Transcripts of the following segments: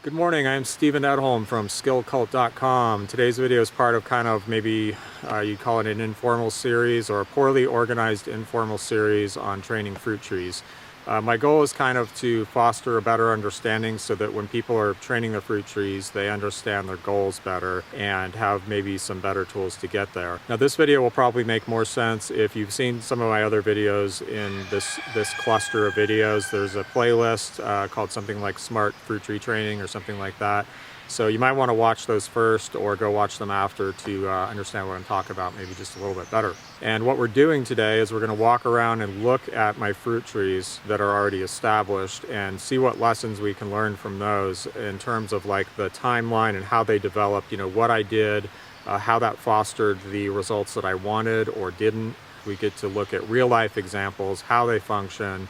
Good morning, I'm Stephen Edholm from SkillCult.com. Today's video is part of maybe you'd call it an informal series or a poorly organized informal series on training fruit trees. My goal is to foster a better understanding so that when people are training the fruit trees, they understand their goals better and have maybe some better tools to get there. Now this video will probably make more sense if you've seen some of my other videos in this cluster of videos. There's a playlist called something like Smart Fruit Tree Training or something like that. So you might want to watch those first or go watch them after to understand what I'm talking about maybe just a little bit better. And what we're doing today is we're going to walk around and look at my fruit trees that are already established and see what lessons we can learn from those in terms of like the timeline and how they developed, what I did, how that fostered the results that I wanted or didn't. We get to look at real life examples, how they function,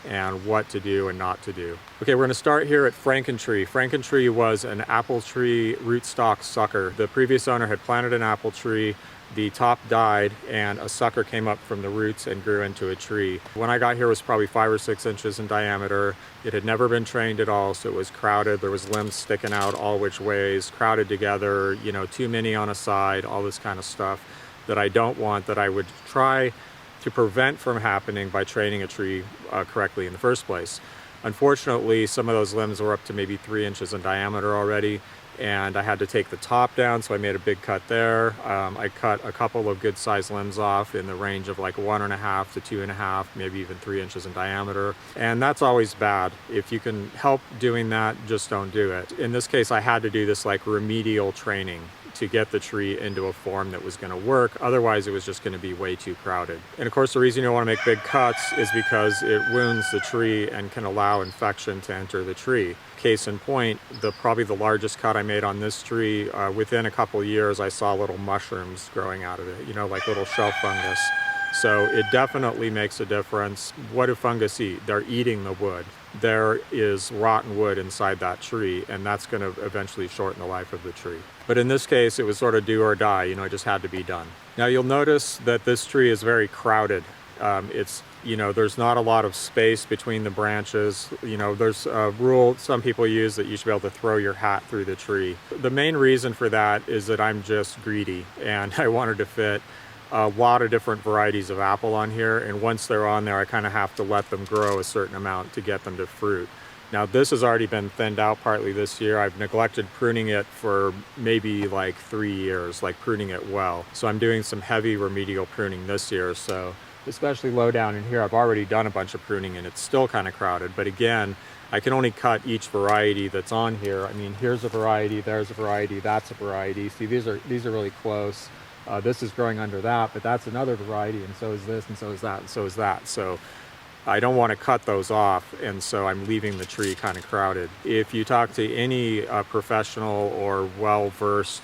and what to do and not to do. Okay, we're going to start here at Franken tree. Franken tree was an apple tree rootstock sucker. The previous owner had planted an apple tree, the top died, and a sucker came up from the roots and grew into a tree. When I got here it was probably 5 or 6 inches in diameter. It had never been trained at all, so it was crowded. There was limbs sticking out all which ways, crowded together, too many on a side, all this kind of stuff that I don't want, that I would try to prevent from happening by training a tree correctly in the first place. Unfortunately, some of those limbs were up to maybe 3 inches in diameter already, and I had to take the top down, so I made a big cut there. I cut a couple of good sized limbs off in the range of like 1.5 to 2.5, maybe even 3 inches in diameter. And that's always bad. If you can help doing that, just don't do it. In this case, I had to do this like remedial training to get the tree into a form that was going to work. Otherwise, it was just going to be way too crowded. And of course, the reason you don't want to make big cuts is because it wounds the tree and can allow infection to enter the tree. Case in point, probably the largest cut I made on this tree, within a couple years, I saw little mushrooms growing out of it, like little shelf fungus. So it definitely makes a difference. What do fungus eat? They're eating the wood. There is rotten wood inside that tree, and that's going to eventually shorten the life of the tree. But in this case, it was sort of do or die, it just had to be done. Now you'll notice that this tree is very crowded. There's not a lot of space between the branches. There's a rule some people use that you should be able to throw your hat through the tree. The main reason for that is that I'm just greedy, and I wanted to fit a lot of different varieties of apple on here, and once they're on there, I kind of have to let them grow a certain amount to get them to fruit. Now this has already been thinned out partly this year. I've neglected pruning it for maybe like 3 years, like pruning it well. So I'm doing some heavy remedial pruning this year. So especially low down in here, I've already done a bunch of pruning and it's still kind of crowded. But again, I can only cut each variety that's on here. I mean, here's a variety, there's a variety, that's a variety. See, these are really close. This is growing under that, but that's another variety, and so is this, and so is that, and so is that. So I don't want to cut those off, and so I'm leaving the tree kind of crowded. If you talk to any professional or well-versed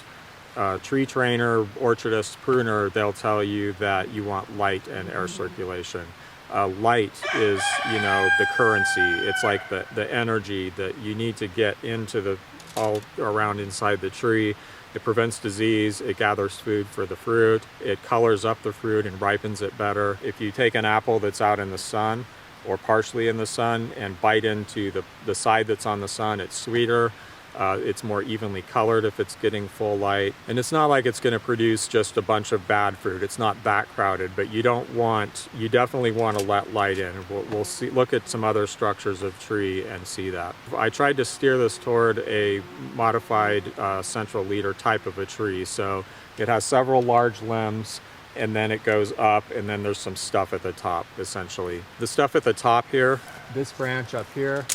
tree trainer, orchardist, pruner, they'll tell you that you want light and air circulation. Light is, the currency. It's like the energy that you need to get into all around inside the tree. It prevents disease, it gathers food for the fruit, it colors up the fruit and ripens it better. If you take an apple that's out in the sun or partially in the sun and bite into the side that's on the sun, it's sweeter. It's more evenly colored if it's getting full light. And it's not like it's going to produce just a bunch of bad fruit. It's not that crowded, but you definitely want to let light in. We'll look at some other structures of tree and see that. I tried to steer this toward a modified central leader type of a tree. So it has several large limbs, and then it goes up, and then there's some stuff at the top, essentially. The stuff at the top here, this branch up here,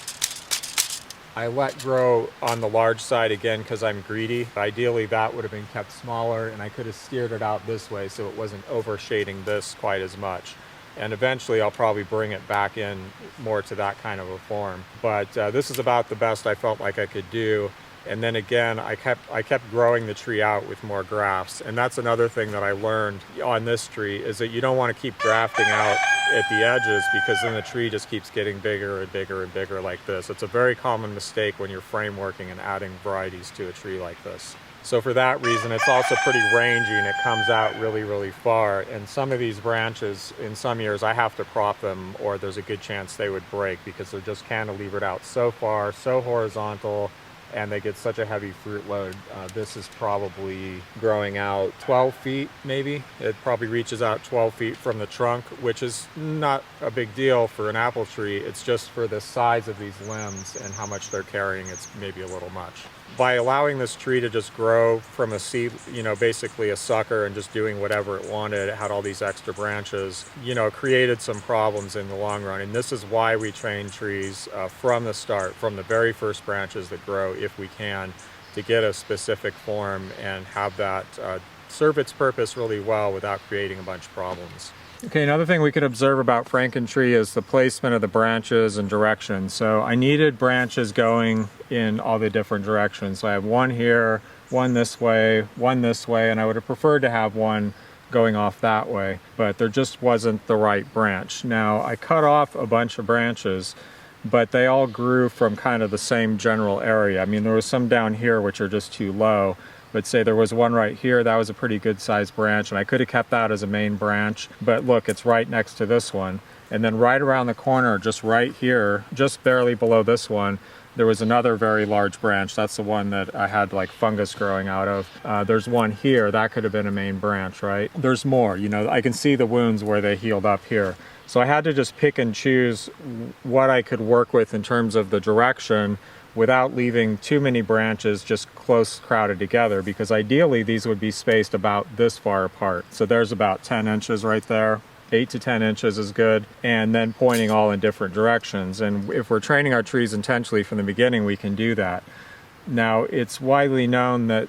I let grow on the large side again because I'm greedy. Ideally that would have been kept smaller, and I could have steered it out this way so it wasn't overshading this quite as much. And eventually I'll probably bring it back in more to that kind of a form. But this is about the best I felt like I could do. And then again, I kept growing the tree out with more grafts. And that's another thing that I learned on this tree, is that you don't want to keep grafting out at the edges, because then the tree just keeps getting bigger and bigger and bigger like this. It's a very common mistake when you're frameworking and adding varieties to a tree like this. So for that reason, it's also pretty rangy and it comes out really, really far. And some of these branches, in some years, I have to prop them or there's a good chance they would break because they're just cantilevered out so far, so horizontal, and they get such a heavy fruit load. This is probably growing out 12 feet maybe. It probably reaches out 12 feet from the trunk, which is not a big deal for an apple tree. It's just for the size of these limbs and how much they're carrying, it's maybe a little much. By allowing this tree to just grow from a seed, basically a sucker, and just doing whatever it wanted, it had all these extra branches, created some problems in the long run. And this is why we train trees from the start, from the very first branches that grow, if we can, to get a specific form and have that serve its purpose really well without creating a bunch of problems. Okay, another thing we could observe about Franken tree is the placement of the branches and direction. So I needed branches going in all the different directions. So I have one here, one this way, and I would have preferred to have one going off that way, but there just wasn't the right branch. Now, I cut off a bunch of branches, but they all grew from kind of the same general area. I mean, there was some down here which are just too low, but say there was one right here, that was a pretty good sized branch, and I could have kept that as a main branch, but look, it's right next to this one. And then right around the corner, just right here, just barely below this one, there was another very large branch. That's the one that I had like fungus growing out of. There's one here, that could have been a main branch, right? There's more, I can see the wounds where they healed up here. So I had to just pick and choose what I could work with in terms of the direction without leaving too many branches just close crowded together, because ideally these would be spaced about this far apart. So there's about 10 inches right there. 8 to 10 inches is good, and then pointing all in different directions. And if we're training our trees intentionally from the beginning, we can do that. Now, it's widely known that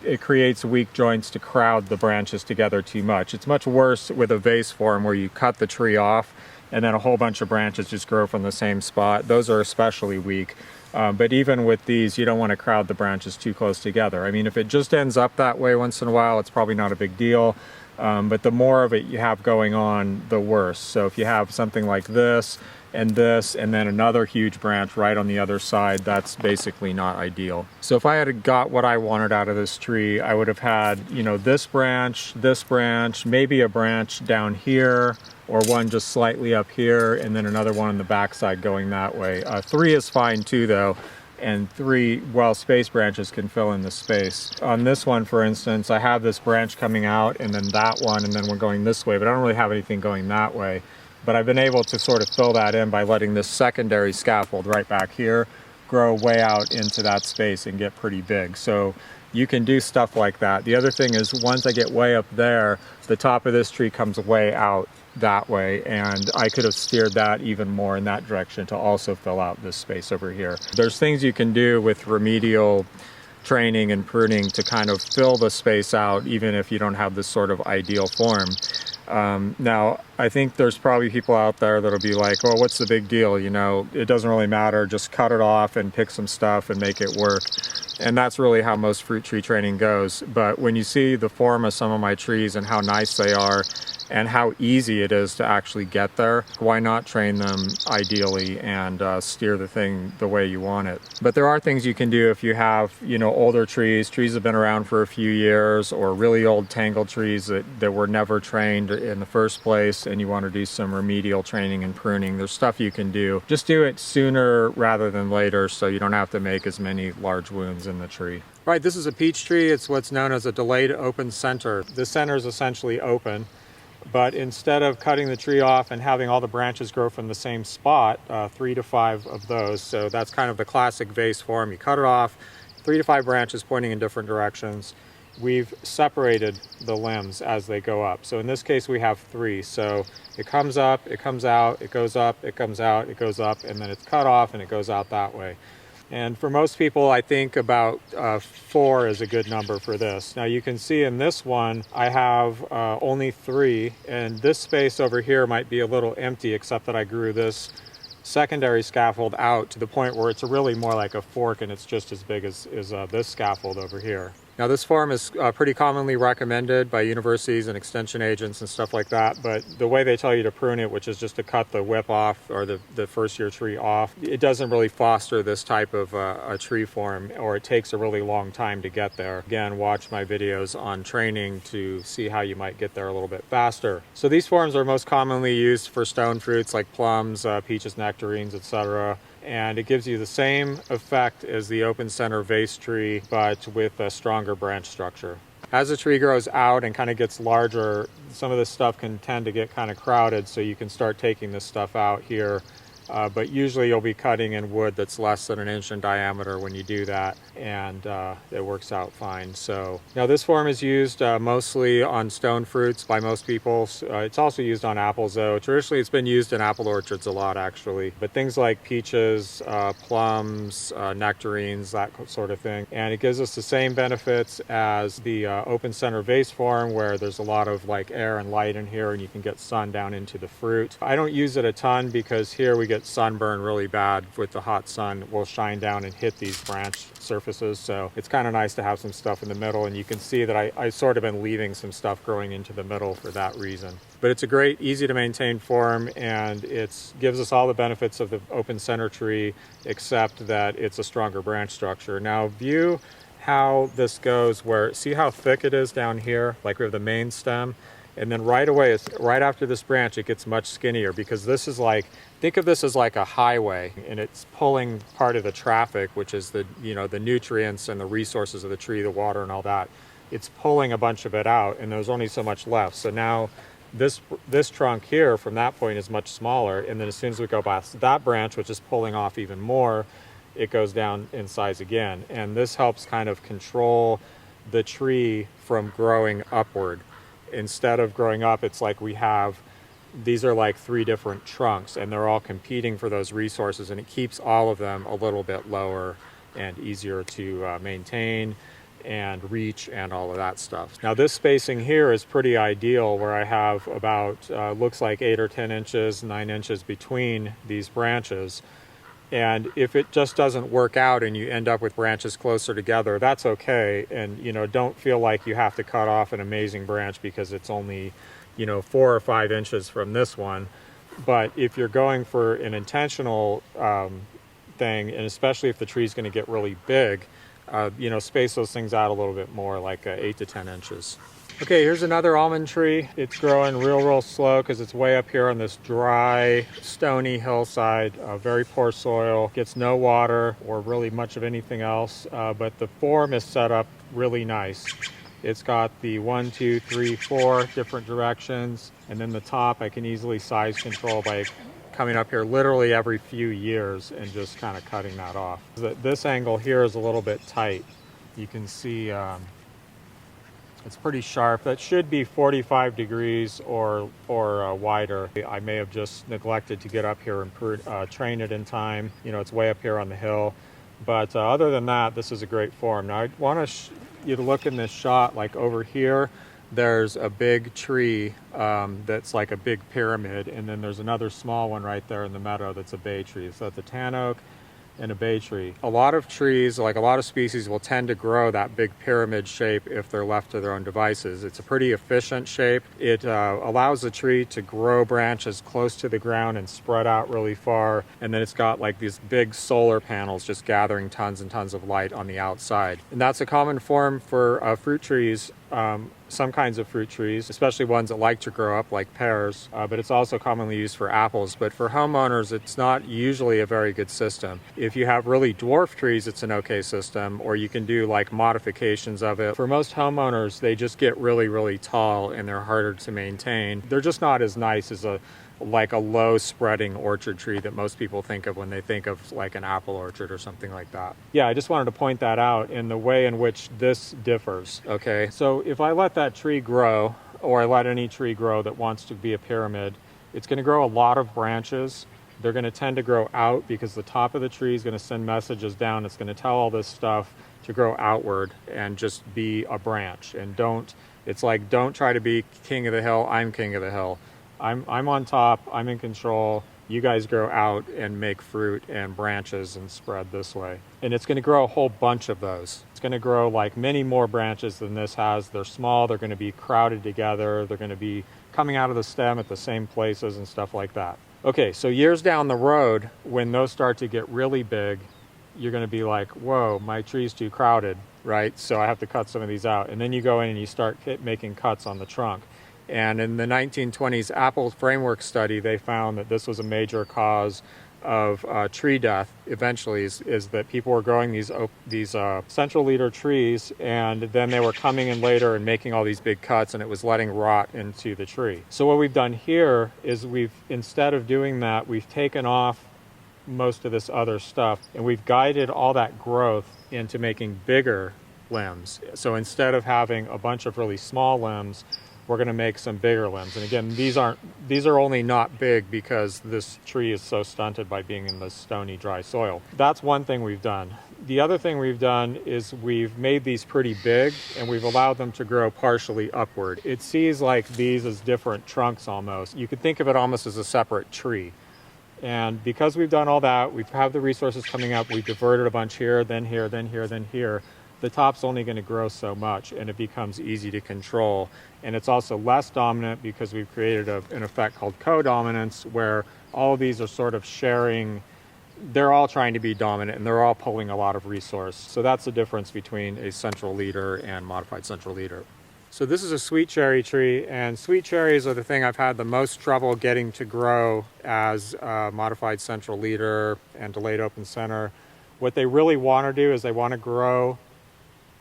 it creates weak joints to crowd the branches together too much. It's much worse with a vase form where you cut the tree off and then a whole bunch of branches just grow from the same spot. Those are especially weak. But even with these, you don't want to crowd the branches too close together. I mean, if it just ends up that way once in a while, it's probably not a big deal. But the more of it you have going on, the worse. So if you have something like this, and then another huge branch right on the other side, that's basically not ideal. So if I had got what I wanted out of this tree, I would have had, this branch, maybe a branch down here, or one just slightly up here, and then another one on the backside going that way. 3 is fine too, though. And 3 well-spaced branches can fill in the space. On this one, for instance, I have this branch coming out, and then that one, and then we're going this way, but I don't really have anything going that way. But I've been able to sort of fill that in by letting this secondary scaffold right back here grow way out into that space and get pretty big. So you can do stuff like that. The other thing is, once I get way up there, the top of this tree comes way out that way, and I could have steered that even more in that direction to also fill out this space over here. There's things you can do with remedial training and pruning to kind of fill the space out, even if you don't have this sort of ideal form. Now, I think there's probably people out there that'll be like, oh, what's the big deal? It doesn't really matter. Just cut it off and pick some stuff and make it work. And that's really how most fruit tree training goes. But when you see the form of some of my trees and how nice they are and how easy it is to actually get there, why not train them ideally and steer the thing the way you want it? But there are things you can do if you have, older trees that have been around for a few years, or really old tangled trees that were never trained in the first place, and you want to do some remedial training and pruning. There's stuff you can do. Just do it sooner rather than later, so you don't have to make as many large wounds in the tree. Right, this is a peach tree. It's what's known as a delayed open center. The center is essentially open, but instead of cutting the tree off and having all the branches grow from the same spot, 3 to 5 of those, so that's kind of the classic vase form. You cut it off, 3 to 5 branches pointing in different directions. We've separated the limbs as they go up. So in this case, we have 3. So it comes up, it comes out, it goes up, it comes out, it goes up, and then it's cut off and it goes out that way. And for most people, I think about 4 is a good number for this. Now you can see in this one, I have only 3, and this space over here might be a little empty, except that I grew this secondary scaffold out to the point where it's really more like a fork, and it's just as big as this scaffold over here. Now this form is pretty commonly recommended by universities and extension agents and stuff like that, but the way they tell you to prune it, which is just to cut the whip off or the first year tree off, it doesn't really foster this type of a tree form, or it takes a really long time to get there. Again, watch my videos on training to see how you might get there a little bit faster. So these forms are most commonly used for stone fruits like plums, peaches, nectarines, etc. and it gives you the same effect as the open center vase tree, but with a stronger branch structure. As the tree grows out and kind of gets larger, some of this stuff can tend to get kind of crowded, so you can start taking this stuff out here. But usually you'll be cutting in wood that's less than 1 inch in diameter when you do that, and it works out fine. So now this form is used mostly on stone fruits by most people. It's also used on apples though. Traditionally it's been used in apple orchards a lot actually, but things like peaches, plums, nectarines, that sort of thing. And it gives us the same benefits as the open center vase form, where there's a lot of like air and light in here and you can get sun down into the fruit. I don't use it a ton because here we get sunburn really bad with the hot sun. Will shine down and hit these branch surfaces, so it's kind of nice to have some stuff in the middle, and you can see that I sort of been leaving some stuff growing into the middle for that reason. But it's a great, easy to maintain form, and it gives us all the benefits of the open center tree, except that it's a stronger branch structure. Now view how this goes, where see how thick it is down here, like we have the main stem, and then right away, right after this branch, it gets much skinnier, because this is like, think of this as like a highway, and it's pulling part of the traffic, which is the, you know, the nutrients and the resources of the tree, the water and all that. It's pulling a bunch of it out, and there's only so much left. So now this trunk here from that point is much smaller, and then as soon as we go past that branch, which is pulling off even more, it goes down in size again. And this helps kind of control the tree from growing upward. Instead of growing up, it's like we have, these are like 3 different trunks, and they're all competing for those resources, and it keeps all of them a little bit lower and easier to maintain and reach and all of that stuff. Now this spacing here is pretty ideal, where I have about, looks like 8 or 10 inches, 9 inches between these branches. And if it just doesn't work out and you end up with branches closer together, that's okay. And, you know, don't feel like you have to cut off an amazing branch because it's only, you know, 4 or 5 inches from this one. But if you're going for an intentional thing, and especially if the tree's going to get really big, you know, space those things out a little bit more, like 8 to 10 inches. Okay, here's another almond tree. It's growing real slow because it's way up here on this dry, stony hillside, very poor soil, gets no water or really much of anything else, but the form is set up really nice. It's got the 1, 2, 3, 4 different directions, and then the top I can easily size control by coming up here literally every few years and just kind of cutting that off. This angle here is a little bit tight. You can see it's pretty sharp. That should be 45 degrees or wider. I may have just neglected to get up here and train it in time. You know, it's way up here on the hill. But other than that, this is a great form. Now I want you to look in this shot, like over here, there's a big tree that's like a big pyramid, and then there's another small one right there in the meadow that's a bay tree. So that's a tan oak and a bay tree. A lot of trees, like a lot of species, will tend to grow that big pyramid shape if they're left to their own devices. It's a pretty efficient shape. It allows the tree to grow branches close to the ground and spread out really far, and then it's got like these big solar panels just gathering tons and tons of light on the outside. And that's a common form for fruit trees. Some kinds of fruit trees, especially ones that like to grow up like pears, but it's also commonly used for apples. But for homeowners, it's not usually a very good system. If you have really dwarf trees, it's an okay system, or you can do like modifications of it. For most homeowners, they just get really tall and they're harder to maintain. They're just not as nice as like a low spreading orchard tree that most people think of when they think of like an apple orchard or something like that. Yeah, I just wanted to point that out in the way in which this differs. Okay, so if I let that tree grow, or I let any tree grow that wants to be a pyramid, it's going to grow a lot of branches. They're going to tend to grow out because the top of the tree is going to send messages down. It's going to tell all this stuff to grow outward and just be a branch. And it's like, don't try to be king of the hill. I'm king of the hill. I'm on top, I'm in control, you guys grow out and make fruit and branches and spread this way. And it's going to grow a whole bunch of those. It's going to grow like many more branches than this has. They're small, they're going to be crowded together, they're going to be coming out of the stem at the same places and stuff like that. Okay, so years down the road, when those start to get really big, you're going to be like, whoa, my tree's too crowded, right? So I have to cut some of these out. And then you go in and you start making cuts on the trunk. And in the 1920s Apple framework study, they found that this was a major cause of tree death eventually is that people were growing these central leader trees, and then they were coming in later and making all these big cuts, and it was letting rot into the tree. So what we've done here is instead of doing that, we've taken off most of this other stuff, and we've guided all that growth into making bigger limbs. So instead of having a bunch of really small limbs, we're going to make some bigger limbs. And again, these are only not big because this tree is so stunted by being in the stony, dry soil. That's one thing we've done. The other thing we've done is we've made these pretty big, and we've allowed them to grow partially upward. It sees like these as different trunks almost. You could think of it almost as a separate tree. And because we've done all that, we have the resources coming up, we've diverted a bunch here, then here, then here, then here. The top's only going to grow so much, and it becomes easy to control. And it's also less dominant because we've created an effect called co-dominance, where all of these are sort of sharing. They're all trying to be dominant, and they're all pulling a lot of resource. So that's the difference between a central leader and modified central leader. So this is a sweet cherry tree, and sweet cherries are the thing I've had the most trouble getting to grow as a modified central leader and delayed open center. What they really want to do is they want to grow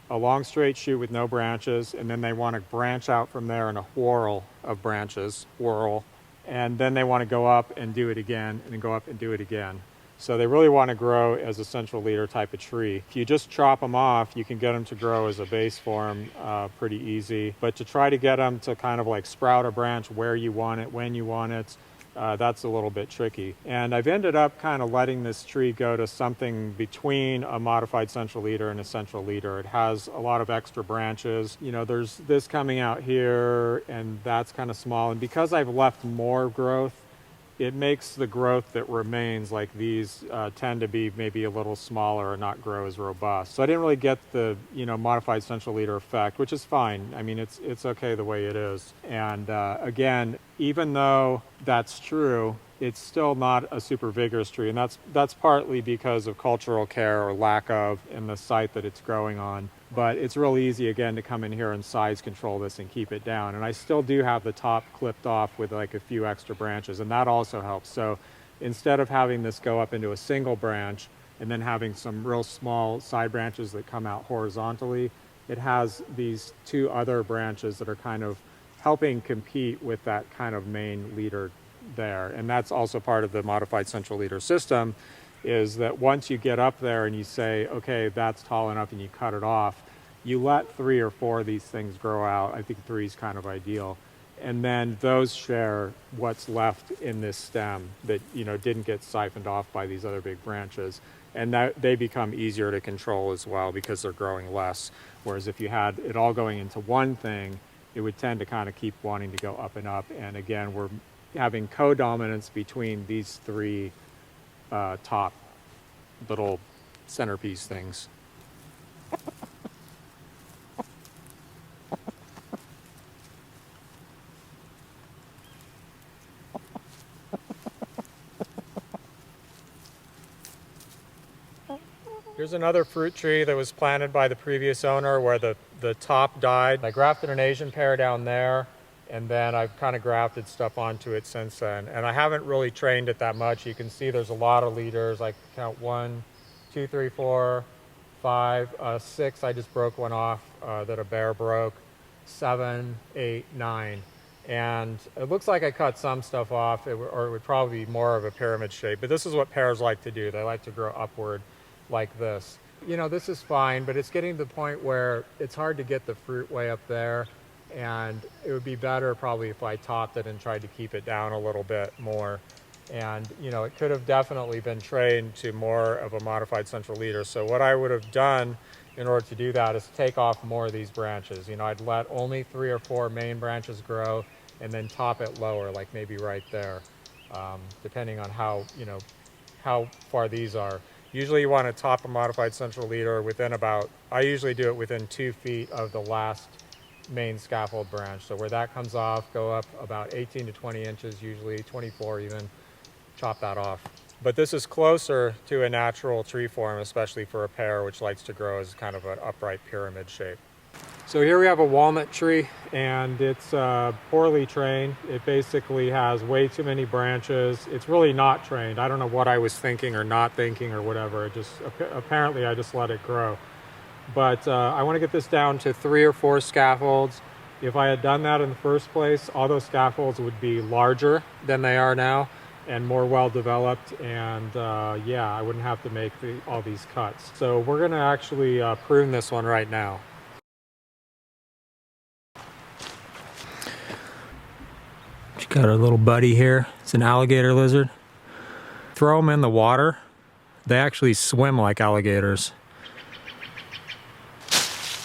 a long straight shoot with no branches, and then they want to branch out from there in a whorl of branches, and then they want to go up and do it again, and then go up and do it again. So they really want to grow as a central leader type of tree. If you just chop them off, you can get them to grow as a base form pretty easy. But to try to get them to kind of like sprout a branch where you want it, when you want it, that's a little bit tricky. And I've ended up kind of letting this tree go to something between a modified central leader and a central leader. It has a lot of extra branches. You know, there's this coming out here, and that's kind of small. And because I've left more growth, it makes the growth that remains, like these, tend to be maybe a little smaller or not grow as robust. So I didn't really get the, modified central leader effect, which is fine. I mean, it's okay the way it is. And again, even though that's true, it's still not a super vigorous tree. And that's partly because of cultural care or lack of in the site that it's growing on. But it's real easy, again, to come in here and size control this and keep it down. And I still do have the top clipped off with like a few extra branches, and that also helps. So instead of having this go up into a single branch and then having some real small side branches that come out horizontally, it has these two other branches that are kind of helping compete with that kind of main leader there. And that's also part of the modified central leader system, is that once you get up there and you say, okay, that's tall enough, and you cut it off, you let 3 or 4 of these things grow out. I think 3 is kind of ideal. And then those share what's left in this stem that, didn't get siphoned off by these other big branches. And that they become easier to control as well because they're growing less. Whereas if you had it all going into one thing, it would tend to kind of keep wanting to go up and up. And again, we're having co-dominance between these 3 top little centerpiece things. Here's another fruit tree that was planted by the previous owner where the top died. I grafted an Asian pear down there, and then I've kind of grafted stuff onto it since then. And I haven't really trained it that much. You can see there's a lot of leaders. I count 1, 2, 3, 4, 5, 6. I just broke one off that a bear broke. 7, 8, 9. And it looks like I cut some stuff off, or it would probably be more of a pyramid shape. But this is what pears like to do. They like to grow upward like this. This is fine, but it's getting to the point where it's hard to get the fruit way up there. And it would be better probably if I topped it and tried to keep it down a little bit more. And, it could have definitely been trained to more of a modified central leader. So what I would have done in order to do that is take off more of these branches. I'd let only 3 or 4 main branches grow and then top it lower, like maybe right there, depending on how far these are. Usually you want to top a modified central leader within I usually do it within 2 feet of the last main scaffold branch. So where that comes off, go up about 18 to 20 inches, usually 24 even, chop that off. But this is closer to a natural tree form, especially for a pear, which likes to grow as kind of an upright pyramid shape. So here we have a walnut tree, and it's poorly trained. It basically has way too many branches. It's really not trained. I don't know what I was thinking or not thinking or whatever. It just apparently I just let it grow. But I want to get this down to 3 or 4 scaffolds. If I had done that in the first place, all those scaffolds would be larger than they are now and more well developed, and yeah, I wouldn't have to make all these cuts. So we're going to actually prune this one right now. Got our little buddy here. It's an alligator lizard. Throw them in the water. They actually swim like alligators.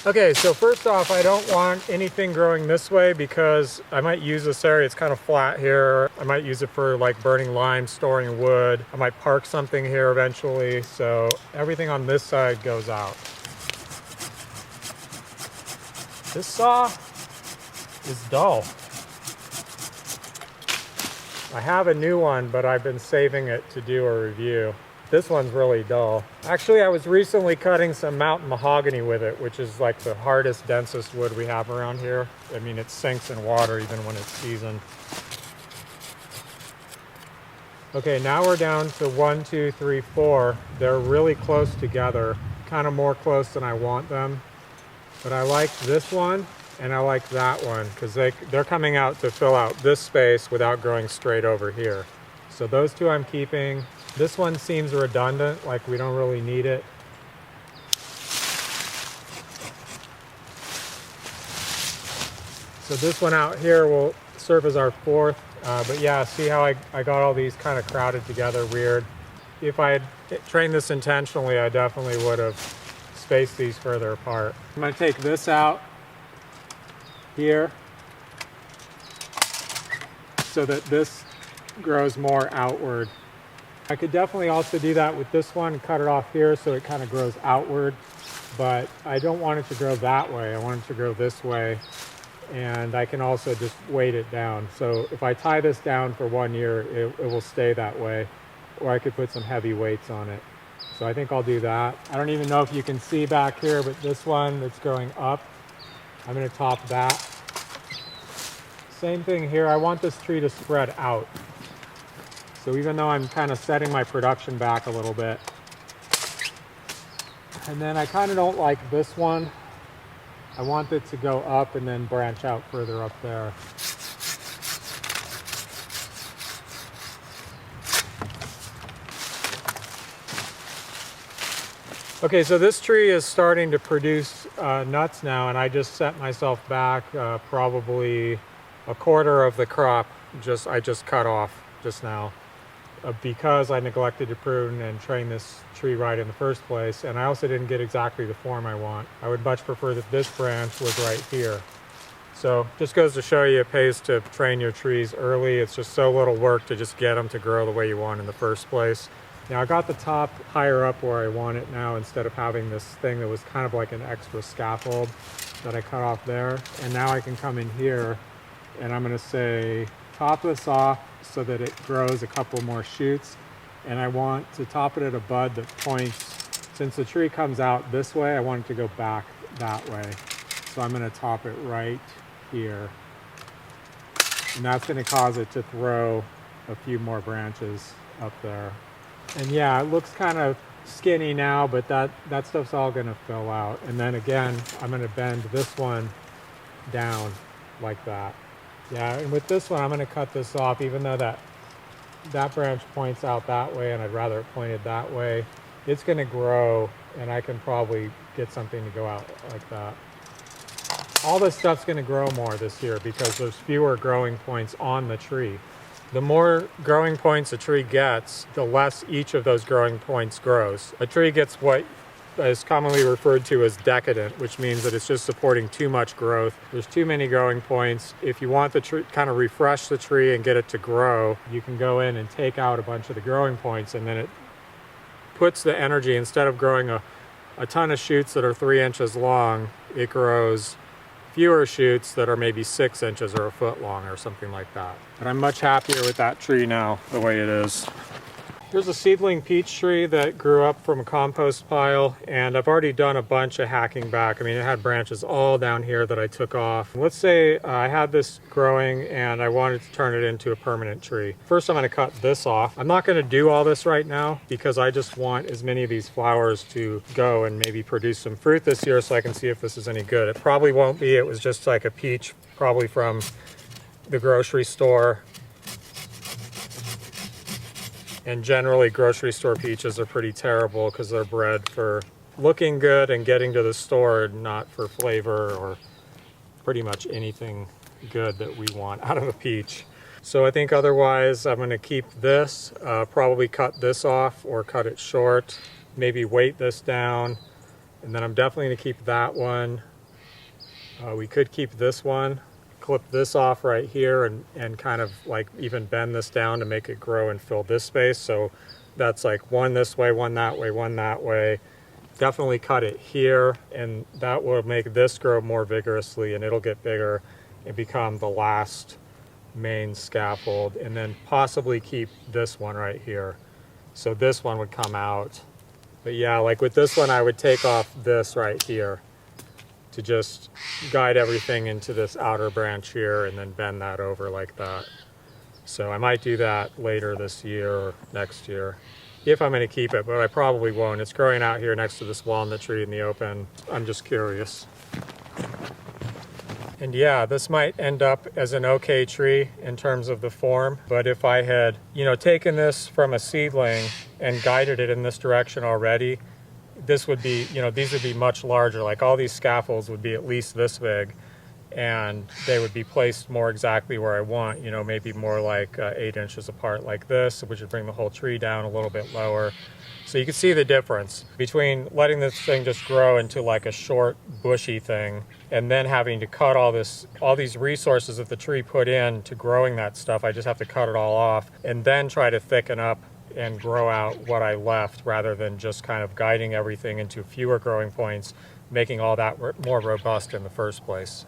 Okay, so first off, I don't want anything growing this way because I might use this area. It's kind of flat here. I might use it for like burning lime, storing wood. I might park something here eventually. So everything on this side goes out. This saw is dull. I have a new one, but I've been saving it to do a review. This one's really dull. Actually, I was recently cutting some mountain mahogany with it, which is like the hardest, densest wood we have around here. I mean, it sinks in water even when it's seasoned. Okay, now we're down to 1, 2, 3, 4. They're really close together, kind of more close than I want them. But I like this one and I like that one because they're coming out to fill out this space without growing straight over here. So those two I'm keeping. This one seems redundant, like we don't really need it. So this one out here will serve as our 4th. But yeah, see how I got all these kind of crowded together weird. If I had trained this intentionally, I definitely would have spaced these further apart. I'm going to take this out here so that this grows more outward. I could definitely also do that with this one, cut it off here so it kind of grows outward, but I don't want it to grow that way. I want it to grow this way, and I can also just weight it down. So if I tie this down for 1 year, it will stay that way, or I could put some heavy weights on it. So I think I'll do that. I don't even know if you can see back here, but this one that's growing up, I'm going to top that. Same thing here. I want this tree to spread out. So even though I'm kind of setting my production back a little bit. And then I kind of don't like this one. I want it to go up and then branch out further up there. Okay, so this tree is starting to produce nuts now, and I just set myself back probably 1/4 of the crop. I just cut off just now because I neglected to prune and train this tree right in the first place, and I also didn't get exactly the form I want. I would much prefer that this branch was right here. So just goes to show you it pays to train your trees early. It's just so little work to just get them to grow the way you want in the first place. Now I got the top higher up where I want it now instead of having this thing that was kind of like an extra scaffold that I cut off there. And now I can come in here and I'm going to say top this off so that it grows a couple more shoots. And I want to top it at a bud that points, since the tree comes out this way, I want it to go back that way. So I'm going to top it right here. And that's going to cause it to throw a few more branches up there. And yeah, it looks kind of skinny now, but that stuff's all going to fill out. And then again, I'm going to bend this one down like that. Yeah, and with this one, I'm going to cut this off, even though that branch points out that way, and I'd rather it pointed that way. It's going to grow, and I can probably get something to go out like that. All this stuff's going to grow more this year because there's fewer growing points on the tree. The more growing points a tree gets, the less each of those growing points grows. A tree gets what is commonly referred to as decadent, which means that it's just supporting too much growth. There's too many growing points. If you want the tree, kind of refresh the tree and get it to grow, you can go in and take out a bunch of the growing points, and then it puts the energy, instead of growing a ton of shoots that are 3 inches long, it grows fewer shoots that are maybe 6 inches or a foot long or something like that. But I'm much happier with that tree now, the way it is. Here's a seedling peach tree that grew up from a compost pile, and I've already done a bunch of hacking back. I mean, it had branches all down here that I took off. Let's say I had this growing and I wanted to turn it into a permanent tree. First, I'm going to cut this off. I'm not going to do all this right now because I just want as many of these flowers to go and maybe produce some fruit this year so I can see if this is any good. It probably won't be. It was just like a peach, probably from the grocery store. And generally grocery store peaches are pretty terrible because they're bred for looking good and getting to the store, not for flavor or pretty much anything good that we want out of a peach. So I think otherwise I'm going to keep this, probably cut this off or cut it short, maybe weight this down, and then I'm definitely going to keep that one. We could keep this one, clip this off right here and kind of like even bend this down to make it grow and fill this space. So that's like one this way, one that way, one that way. Definitely cut it here, and that will make this grow more vigorously and it'll get bigger and become the last main scaffold, and then possibly keep this one right here. So this one would come out. But yeah, like with this one, I would take off this right here to just guide everything into this outer branch here and then bend that over like that. So I might do that later this year or next year, if I'm going to keep it, but I probably won't. It's growing out here next to this walnut tree in the open. I'm just curious. And yeah, this might end up as an okay tree in terms of the form, but if I had, taken this from a seedling and guided it in this direction already, this would be, these would be much larger. Like all these scaffolds would be at least this big, and they would be placed more exactly where I want, maybe more like 8 inches apart like this, which would bring the whole tree down a little bit lower. So you can see the difference between letting this thing just grow into like a short bushy thing and then having to cut all these resources that the tree put in to growing that stuff. I just have to cut it all off and then try to thicken up and grow out what I left, rather than just kind of guiding everything into fewer growing points, making all that more robust in the first place.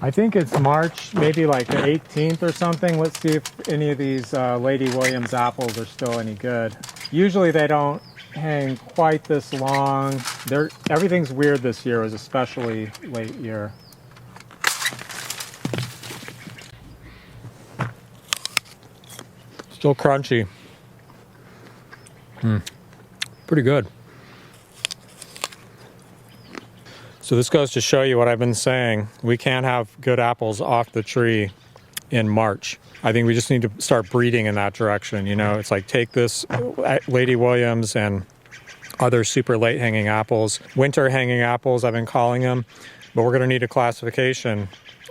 I think it's March, maybe like the 18th or something. Let's see if any of these Lady Williams apples are still any good. Usually they don't hang quite this long. Everything's weird this year. It was especially late year. Still crunchy. Pretty good. So this goes to show you what I've been saying. We can't have good apples off the tree in March. I think we just need to start breeding in that direction. It's like take this Lady Williams and other super late hanging apples, winter hanging apples I've been calling them, but we're going to need a classification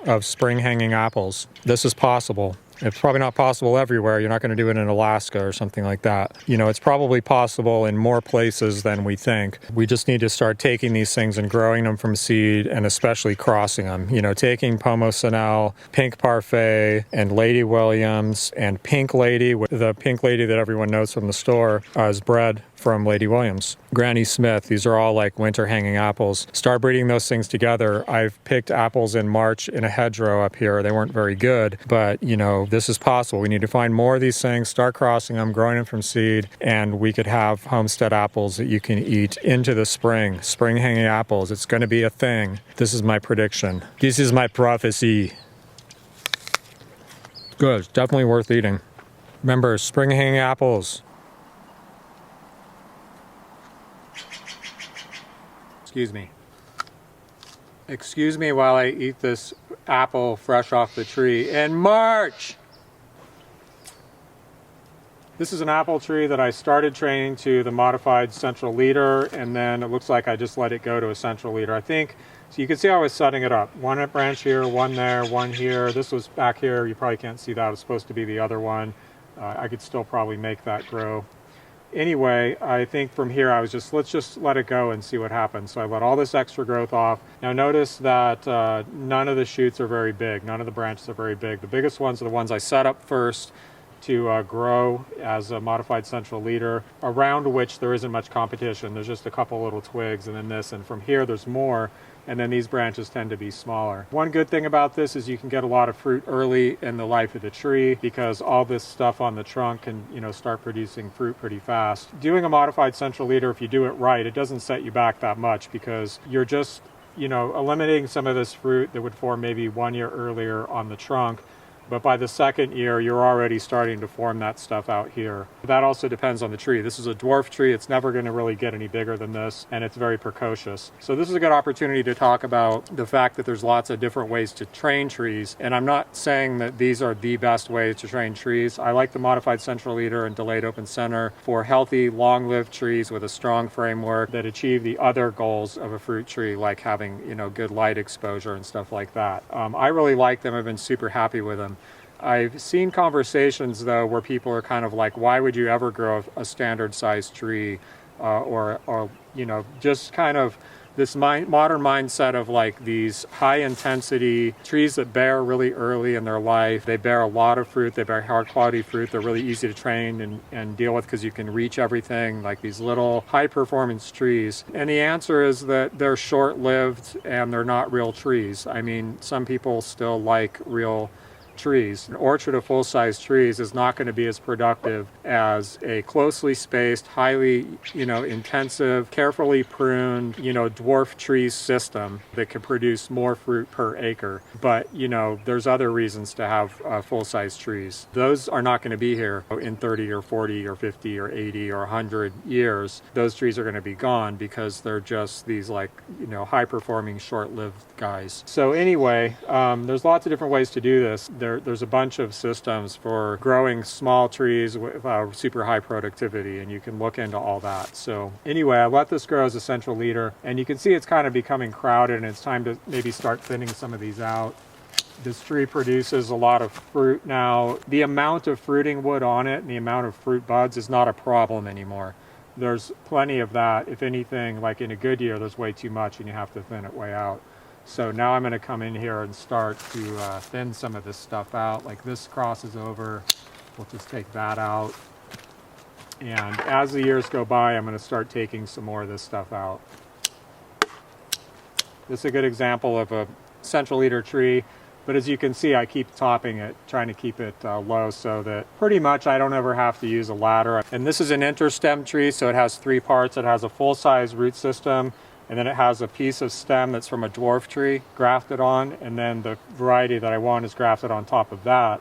of spring hanging apples. This is possible. It's probably not possible everywhere. You're not going to do it in Alaska or something like that. It's probably possible in more places than we think. We just need to start taking these things and growing them from seed, and especially crossing them. Taking Pomosynel, Pink Parfait, and Lady Williams, and Pink Lady. The Pink Lady that everyone knows from the store is bred from Lady Williams. Granny Smith, these are all like winter hanging apples. Start breeding those things together. I've picked apples in March in a hedgerow up here. They weren't very good, but this is possible. We need to find more of these things, start crossing them, growing them from seed, and we could have homestead apples that you can eat into the spring. Spring hanging apples, it's going to be a thing. This is my prediction. This is my prophecy. Good, it's definitely worth eating. Remember, spring hanging apples. Excuse me while I eat this apple fresh off the tree in March. This is an apple tree that I started training to the modified central leader, and then it looks like I just let it go to a central leader. I think, so you can see how I was setting it up. One branch here, one there, one here. This was back here. You probably can't see that. It's supposed to be the other one. I could still probably make that grow. Anyway, I think from here I was let's just let it go and see what happens. So I let all this extra growth off. Now notice that none of the shoots are very big. None of the branches are very big. The biggest ones are the ones I set up first to grow as a modified central leader, around which there isn't much competition. There's just a couple little twigs and then this, and from here there's more, and then these branches tend to be smaller. One good thing about this is you can get a lot of fruit early in the life of the tree because all this stuff on the trunk can, start producing fruit pretty fast. Doing a modified central leader, if you do it right, it doesn't set you back that much because you're just, eliminating some of this fruit that would form maybe 1 year earlier on the trunk. But by the second year, you're already starting to form that stuff out here. That also depends on the tree. This is a dwarf tree. It's never going to really get any bigger than this, and it's very precocious. So this is a good opportunity to talk about the fact that there's lots of different ways to train trees. And I'm not saying that these are the best ways to train trees. I like the modified central leader and delayed open center for healthy, long-lived trees with a strong framework that achieve the other goals of a fruit tree, like having, good light exposure and stuff like that. I really like them. I've been super happy with them. I've seen conversations though where people are kind of like, why would you ever grow a standard sized tree or just kind of this modern mindset of like these high intensity trees that bear really early in their life. They bear a lot of fruit. They bear hard quality fruit. They're really easy to train and deal with because you can reach everything, like these little high performance trees. And the answer is that they're short lived and they're not real trees. I mean, some people still like real trees. An orchard of full-size trees is not going to be as productive as a closely spaced, highly, intensive, carefully pruned, dwarf tree system that can produce more fruit per acre. But, there's other reasons to have full-size trees. Those are not going to be here in 30 or 40 or 50 or 80 or 100 years. Those trees are going to be gone because they're just these high-performing, short-lived guys. So anyway, there's lots of different ways to do this. There's a bunch of systems for growing small trees with super high productivity, and you can look into all that. So anyway, I let this grow as a central leader, and you can see it's kind of becoming crowded, and it's time to maybe start thinning some of these out. This tree produces a lot of fruit now. The amount of fruiting wood on it and the amount of fruit buds is not a problem anymore. There's plenty of that. If anything, like in a good year, there's way too much and you have to thin it way out. So now I'm going to come in here and start to thin some of this stuff out. Like this crosses over, we'll just take that out. And as the years go by, I'm going to start taking some more of this stuff out. This is a good example of a central leader tree. But as you can see, I keep topping it, trying to keep it low so that pretty much I don't ever have to use a ladder. And this is an interstem tree, so it has 3 parts. It has a full-size root system, and then it has a piece of stem that's from a dwarf tree grafted on, and then the variety that I want is grafted on top of that,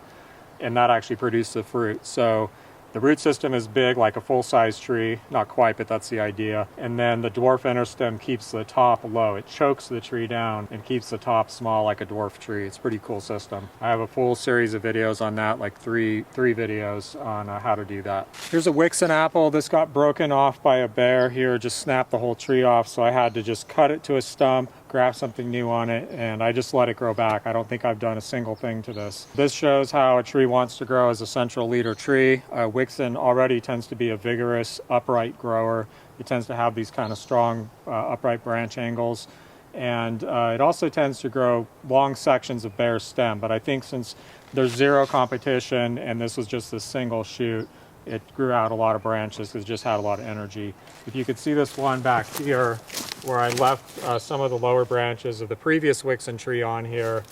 and that actually produces the fruit. So the root system is big, like a full-size tree. Not quite, but that's the idea. And then the dwarf interstem keeps the top low. It chokes the tree down and keeps the top small like a dwarf tree. It's a pretty cool system. I have a full series of videos on that, like three videos on how to do that. Here's a Wixon apple. This got broken off by a bear here, just snapped the whole tree off, so I had to just cut it to a stump, graft something new on it, and I just let it grow back. I don't think I've done a single thing to this. This shows how a tree wants to grow as a central leader tree. Wixon already tends to be a vigorous, upright grower. It tends to have these kind of strong, upright branch angles. And it also tends to grow long sections of bare stem. But I think since there's zero competition and this was just a single shoot, it grew out a lot of branches because it just had a lot of energy. If you could see this one back here where I left some of the lower branches of the previous Wixon tree on here,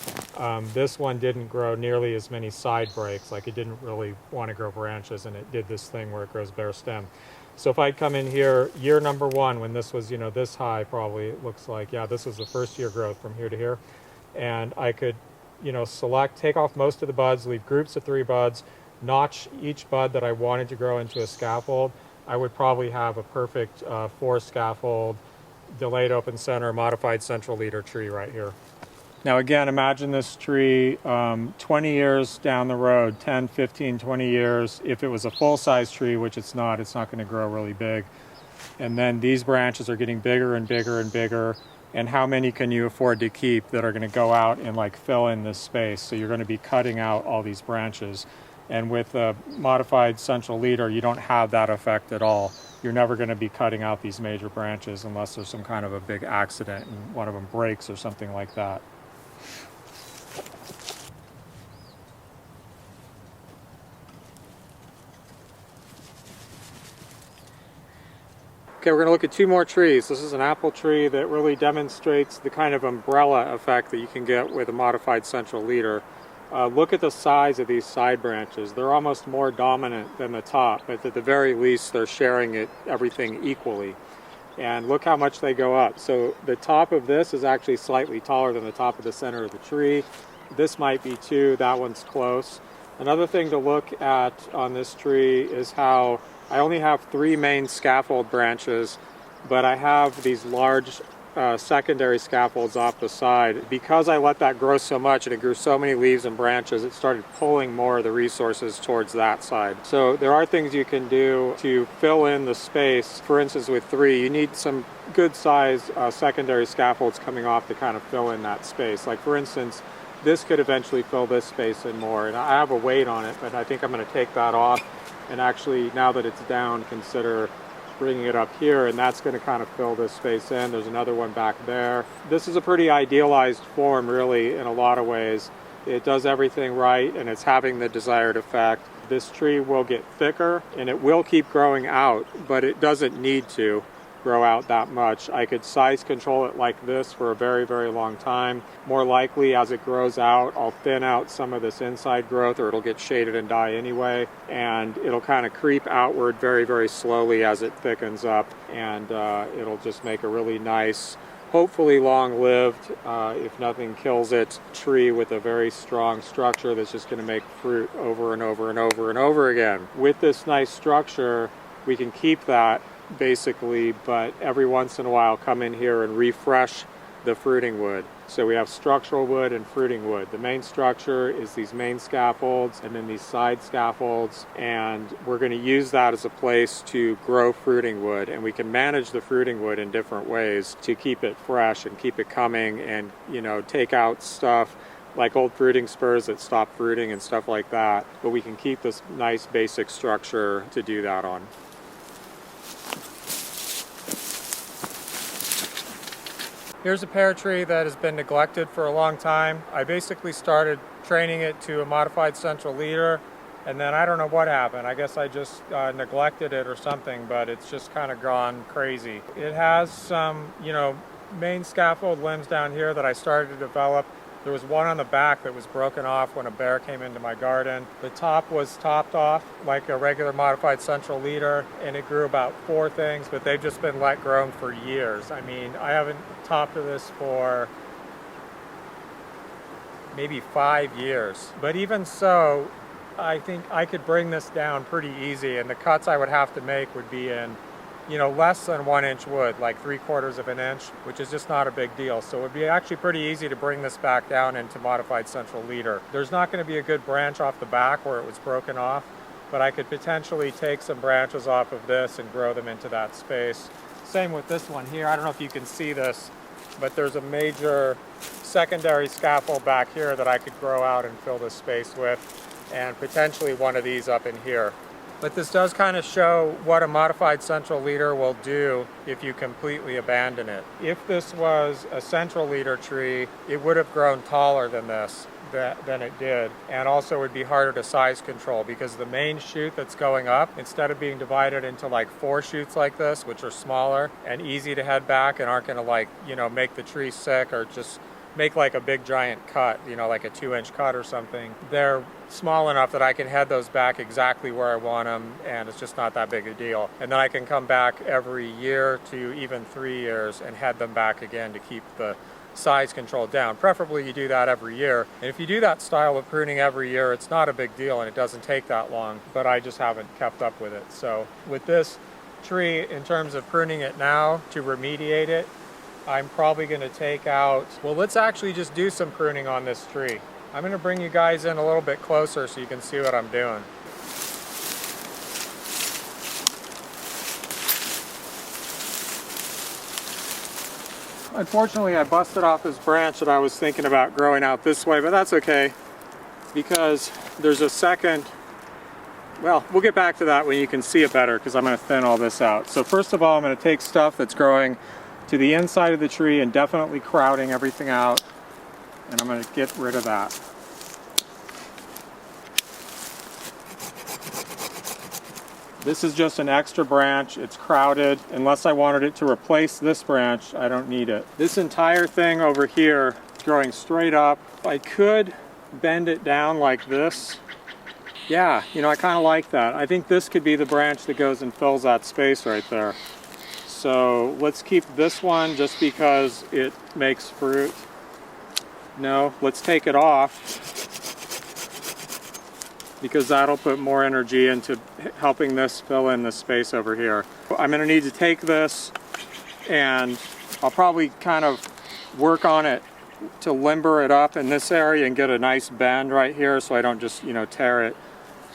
this one didn't grow nearly as many side breaks. Like it didn't really want to grow branches, and it did this thing where it grows bare stem. So if I come in here, year number 1, when this was, this high probably, it looks like, yeah, this was the first year growth from here to here. And I could, select, take off most of the buds, leave groups of 3 buds, notch each bud that I wanted to grow into a scaffold. I would probably have a perfect 4 scaffold, delayed open center, modified central leader tree right here. Now again, imagine this tree 20 years down the road, 10, 15, 20 years. If it was a full-size tree, which it's not going to grow really big. And then these branches are getting bigger and bigger and bigger. And how many can you afford to keep that are going to go out and like fill in this space? So you're going to be cutting out all these branches. And with a modified central leader, you don't have that effect at all. You're never going to be cutting out these major branches unless there's some kind of a big accident and one of them breaks or something like that. Okay, we're going to look at two more trees. This is an apple tree that really demonstrates the kind of umbrella effect that you can get with a modified central leader. Look at the size of these side branches. They're almost more dominant than the top, but at the very least they're sharing everything equally. And look how much they go up. So the top of this is actually slightly taller than the top of the center of the tree. This might be too, that one's close. Another thing to look at on this tree is how I only have 3 main scaffold branches, but I have these large secondary scaffolds off the side. Because I let that grow so much and it grew so many leaves and branches, it started pulling more of the resources towards that side. So there are things you can do to fill in the space. For instance, with 3, you need some good size secondary scaffolds coming off to kind of fill in that space. Like for instance, this could eventually fill this space in more. And I have a weight on it, but I think I'm going to take that off and actually, now that it's down, consider bringing it up here, and that's going to kind of fill this space in. There's another one back there. This is a pretty idealized form, really, in a lot of ways. It does everything right, and it's having the desired effect. This tree will get thicker, and it will keep growing out, but it doesn't need to grow out that much. I could size control it like this for a very, very long time. More likely, as it grows out, I'll thin out some of this inside growth, or it'll get shaded and die anyway, and it'll kind of creep outward very, very slowly as it thickens up, and it'll just make a really nice, hopefully long-lived, if nothing kills it, tree with a very strong structure that's just going to make fruit over and over and over and over again. With this nice structure, we can keep that basically, but every once in a while come in here and refresh the fruiting wood. So we have structural wood and fruiting wood. The main structure is these main scaffolds and then these side scaffolds, and we're going to use that as a place to grow fruiting wood, and we can manage the fruiting wood in different ways to keep it fresh and keep it coming, and take out stuff like old fruiting spurs that stop fruiting and stuff like that, but we can keep this nice basic structure to do that on. Here's a pear tree that has been neglected for a long time. I basically started training it to a modified central leader, and then I don't know what happened. I guess I just neglected it or something, but it's just kind of gone crazy. It has some, main scaffold limbs down here that I started to develop. There was one on the back that was broken off when a bear came into my garden. The top was topped off like a regular modified central leader, and it grew about 4 things, but they've just been let grow for years. I mean, I haven't topped this for maybe 5 years. But even so, I think I could bring this down pretty easy, and the cuts I would have to make would be in less than 1 inch wood, like 3/4 of an inch, which is just not a big deal. So it would be actually pretty easy to bring this back down into modified central leader. There's not going to be a good branch off the back where it was broken off, but I could potentially take some branches off of this and grow them into that space. Same with this one here. I don't know if you can see this, but there's a major secondary scaffold back here that I could grow out and fill this space with, and potentially one of these up in here. But this does kind of show what a modified central leader will do if you completely abandon it. If this was a central leader tree, it would have grown taller than this, than it did, and also would be harder to size control, because the main shoot that's going up, instead of being divided into like 4 shoots like this, which are smaller and easy to head back and aren't going to make the tree sick or just make like a big giant cut, like a 2-inch cut or something. They're small enough that I can head those back exactly where I want them, and it's just not that big a deal. And then I can come back every year to even 3 years and head them back again to keep the size control down. Preferably you do that every year. And if you do that style of pruning every year, it's not a big deal and it doesn't take that long, but I just haven't kept up with it. So with this tree, in terms of pruning it now to remediate it, I'm probably going to take out, well, let's actually just do some pruning on this tree. I'm going to bring you guys in a little bit closer so you can see what I'm doing. Unfortunately, I busted off this branch that I was thinking about growing out this way, but that's okay, because there's a second, well, we'll get back to that when you can see it better, because I'm going to thin all this out. So first of all, I'm going to take stuff that's growing to the inside of the tree and definitely crowding everything out, and I'm going to get rid of that. This is just an extra branch. It's crowded. Unless I wanted it to replace this branch, I don't need it. This entire thing over here is growing straight up. I could bend it down like this. Yeah, you know, I kind of like that. I think this could be the branch that goes and fills that space right there. So let's keep this one just because it makes fruit. No, let's take it off because that'll put more energy into helping this fill in the space over here. I'm going to need to take this and I'll probably kind of work on it to limber it up in this area and get a nice bend right here so I don't just, you know, tear it.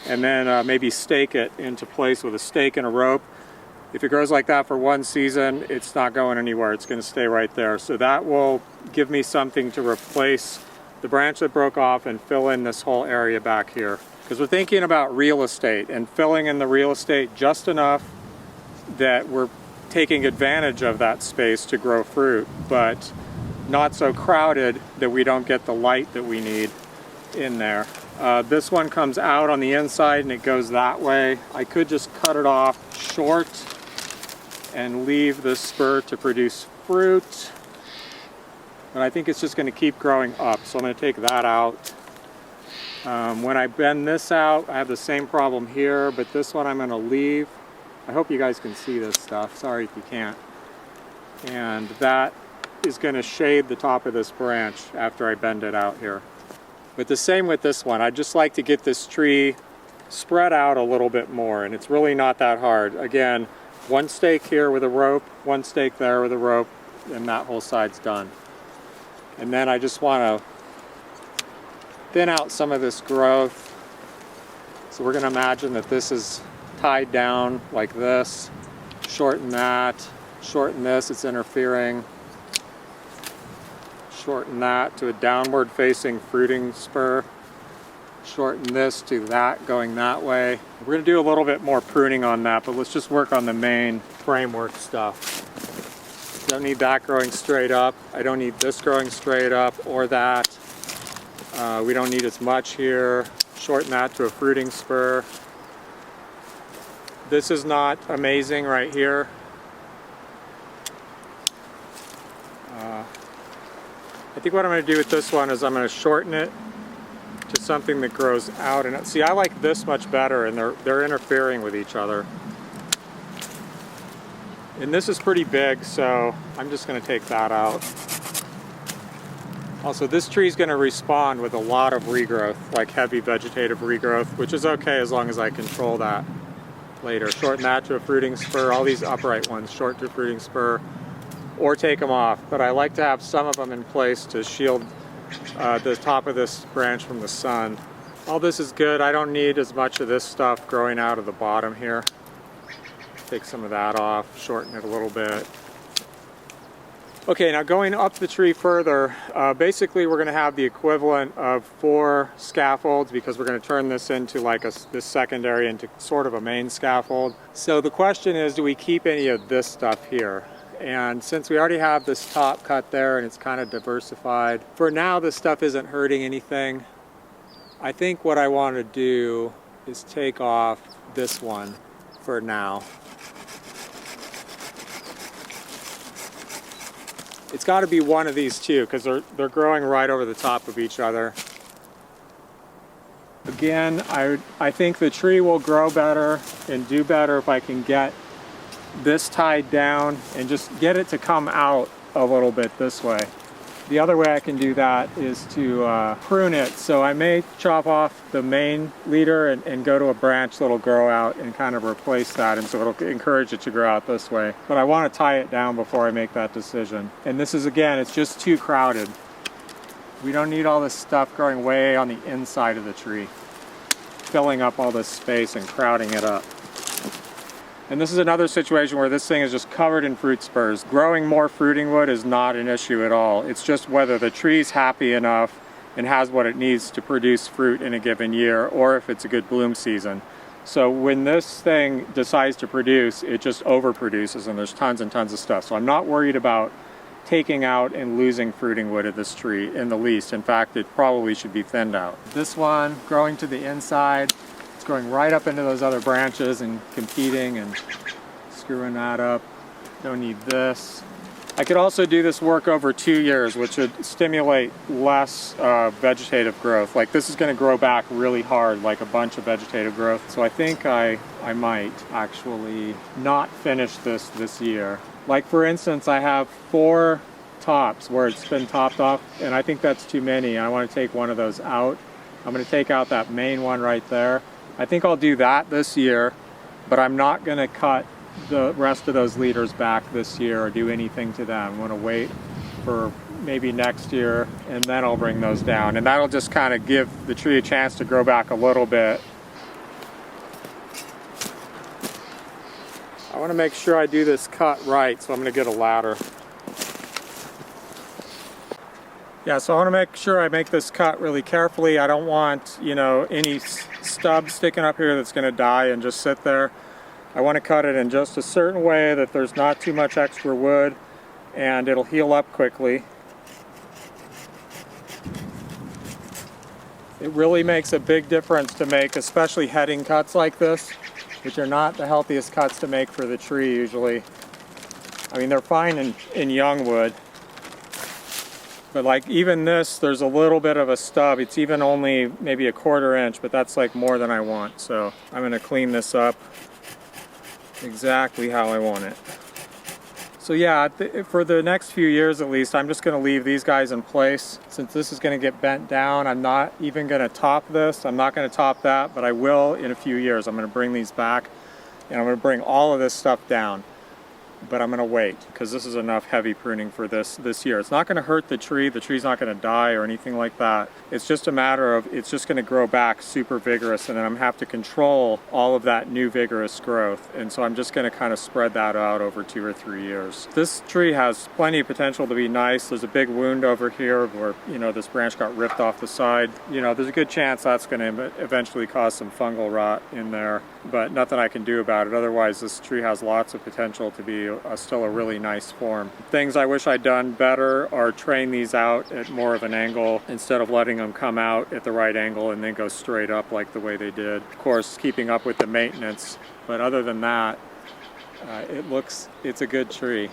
And then maybe stake it into place with a stake and a rope. If it grows like that for one season, it's not going anywhere. It's going to stay right there. So that will give me something to replace the branch that broke off and fill in this whole area back here. Because we're thinking about real estate and filling in the real estate just enough that we're taking advantage of that space to grow fruit, but not so crowded that we don't get the light that we need in there. This one comes out on the inside and it goes that way. I could just cut it off short and leave this spur to produce fruit. And I think it's just going to keep growing up. So I'm going to take that out. When I bend this out, I have the same problem here, but this one I'm going to leave. I hope you guys can see this stuff. Sorry if you can't. And that is going to shade the top of this branch after I bend it out here. But the same with this one. I'd just like to get this tree spread out a little bit more, and it's really not that hard. Again, one stake here with a rope, one stake there with a rope, and that whole side's done. And then I just want to thin out some of this growth. So we're going to imagine that this is tied down like this. Shorten that, shorten this, it's interfering. Shorten that to a downward facing fruiting spur. Shorten this to that going that way. We're going to do a little bit more pruning on that, but let's just work on the main framework stuff. Don't need that growing straight up. I don't need this growing straight up or that. We don't need as much here. Shorten that to a fruiting spur. This is not amazing right here. I think what I'm going to do with this one is I'm going to shorten it to something that grows out. And see, I like this much better, and they're interfering with each other. And this is pretty big, so I'm just going to take that out. Also, this tree is going to respond with a lot of regrowth, like heavy vegetative regrowth, which is okay as long as I control that later. Shorten that to a fruiting spur. All these upright ones, short to a fruiting spur, or take them off. But I like to have some of them in place to shield the top of this branch from the sun. All this is good. I don't need as much of this stuff growing out of the bottom here. Take some of that off, shorten it a little bit. Okay, now going up the tree further, basically we're going to have the equivalent of 4 scaffolds because we're going to turn this into like this secondary into sort of a main scaffold. So the question is, do we keep any of this stuff here? And since we already have this top cut there and it's kind of diversified, for now this stuff isn't hurting anything. I think what I want to do is take off this one for now. It's got to be one of these two because they're growing right over the top of each other. Again, I think the tree will grow better and do better if I can get this tied down and just get it to come out a little bit this way. The other way I can do that is to prune it. So I may chop off the main leader and go to a branch that'll grow out and kind of replace that, and so it'll encourage it to grow out this way. But I want to tie it down before I make that decision. And this is, again, it's just too crowded. We don't need all this stuff growing way on the inside of the tree, filling up all this space and crowding it up. And this is another situation where this thing is just covered in fruit spurs. Growing more fruiting wood is not an issue at all. It's just whether the tree's happy enough and has what it needs to produce fruit in a given year, or if it's a good bloom season. So when this thing decides to produce, it just overproduces and there's tons and tons of stuff. So I'm not worried about taking out and losing fruiting wood of this tree in the least. In fact, it probably should be thinned out. This one growing to the inside, going right up into those other branches and competing and screwing that up. Don't need this. I could also do this work over 2 years, which would stimulate less vegetative growth. Like this is going to grow back really hard, like a bunch of vegetative growth. So I think I might actually not finish this year. Like for instance, I have 4 tops where it's been topped off, and I think that's too many. I want to take one of those out. I'm going to take out that main one right there. I think I'll do that this year, but I'm not going to cut the rest of those leaders back this year or do anything to them. I'm going to wait for maybe next year, and then I'll bring those down, and that'll just kind of give the tree a chance to grow back a little bit. I want to make sure I do this cut right, so I'm going to get a ladder. Yeah, so I want to make sure I make this cut really carefully. I don't want, you know, any stub sticking up here that's going to die and just sit there. I want to cut it in just a certain way that there's not too much extra wood and it'll heal up quickly. It really makes a big difference to make, especially heading cuts like this, which are not the healthiest cuts to make for the tree usually. I mean, they're fine in young wood, but like even this, there's a little bit of a stub. It's even only maybe a 1/4 inch, but that's like more than I want. So I'm going to clean this up exactly how I want it. So yeah, for the next few years at least, I'm just going to leave these guys in place. Since this is going to get bent down, I'm not even going to top this. I'm not going to top that, but I will in a few years. I'm going to bring these back, and I'm going to bring all of this stuff down. But I'm going to wait, because this is enough heavy pruning for this year. It's not going to hurt the tree. The tree's not going to die or anything like that. It's just a matter of, it's just going to grow back super vigorous, and then I'm going to have to control all of that new vigorous growth. And so I'm just going to kind of spread that out over 2 or 3 years. This tree has plenty of potential to be nice. There's a big wound over here where, you know, this branch got ripped off the side. You know, there's a good chance that's going to eventually cause some fungal rot in there, but nothing I can do about it. Otherwise, this tree has lots of potential to be still a really nice form. Things I wish I'd done better are train these out at more of an angle instead of letting them come out at the right angle and then go straight up like the way they did. Of course, keeping up with the maintenance, but other than that, it's a good tree.